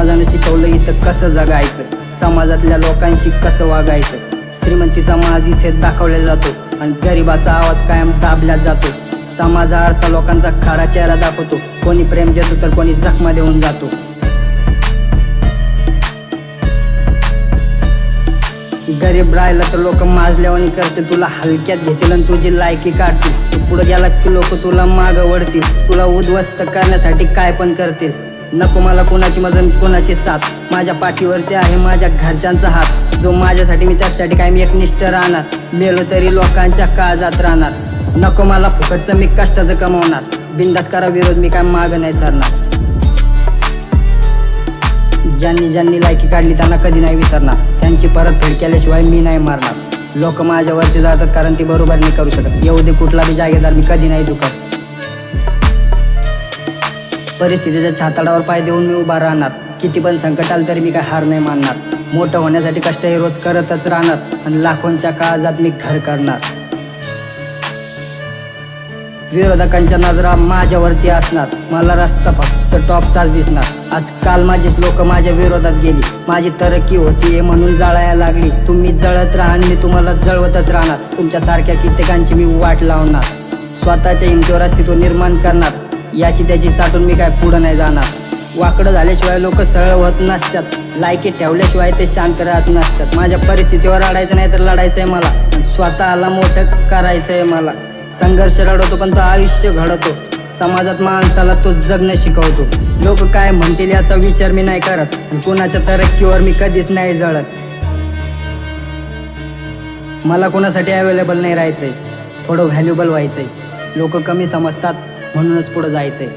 समाजाने शिकवलं इथं कसं जगायचं, समाजातल्या लोकांशी कसं वागायचं. श्रीमंतीचा माज इथे दाखवला जातो आणि गरिबाचा आवाज कायम दाबला जातो. समाज आरसा लोकांचा खरा चेहरा दाखवतो. कोणी प्रेम देतो तर कोणी जखमा देऊन जातो. गरीब राहिला तर लोक माजल्यावानी करतील, तुला हलक्यात घेतील आणि तुझी लायकी काढतील. पुढे गेला की लोक तुला मागं वळतील, तुला उद्ध्वस्त करण्यासाठी काय पण करतील. नको मला कोणाची मदत कोणाची साथ, माझ्या पाठीवरती आहे माझ्या घरच्यांचा हात. जो माझ्यासाठी मी त्यासाठी काय मी एकनिष्ठ राहणार, मेलो तरी लोकांच्या काळजात राहणार. नको मला फुकटचं मी कष्टाचं कमावणार, बिंदास करा विरोध मी काय मागं नाही सरणार. ज्यांनी लायकी काढली त्यांना कधी नाही विसरणार, त्यांची परतफेड केल्याशिवाय मी नाही मारणार. लोक माझ्यावरती जातात कारण ती बरोबर नाही करू शकत, येऊ दे कुठला बी जागेदार मी कधी नाही झुकत. परिस्थितीच्या छाताडावर पाय देऊन मी उभा राहणार, किती पण संकट आलं तरी मी काय हार नाही मानणार. मोठं होण्यासाठी कष्ट हे रोज करतच राहणार आणि लाखोंच्या काळजात मी घर करणार. विरोधकांच्या नजरा माझ्यावरती असणार, मला रस्ता फक्त टॉपचाच दिसणार. आजकाल माझीच लोक माझ्या विरोधात गेली, माझी तरक्की होतीये म्हणून जळायला लागली. तुम्ही जळत राहा आणि मी तुम्हाला जळवतच राहणार, तुमच्यासारख्या कित्येकांची मी वाट लावणार. स्वतःच्या हिमतीवर अस्तित्व निर्माण करणार, याची त्याची चाटून मी काय पुढं नाही जाणार. वाकडं झाल्याशिवाय लोक सरळ होत नसतात, लायकी ठेवल्याशिवाय ते शांत राहत नसतात. माझ्या परिस्थितीवर रडायचं नाही तर लढायचंय मला, स्वतःला मोठं करायचंय मला. संघर्ष रडवतो पण तो आयुष्य घडवतो, समाजात माणसाला तो जगणं शिकवतो. लोक काय म्हणतील याचा विचार मी नाही करत, आणि कुणाच्या तरक्कीवर मी कधीच नाही जळत. मला कोणासाठी अवेलेबल नाही राहायचंय, थोडं व्हॅल्युबल व्हायचंय. लोक कमी समजतात म्हणूनच पुढं जायचंय.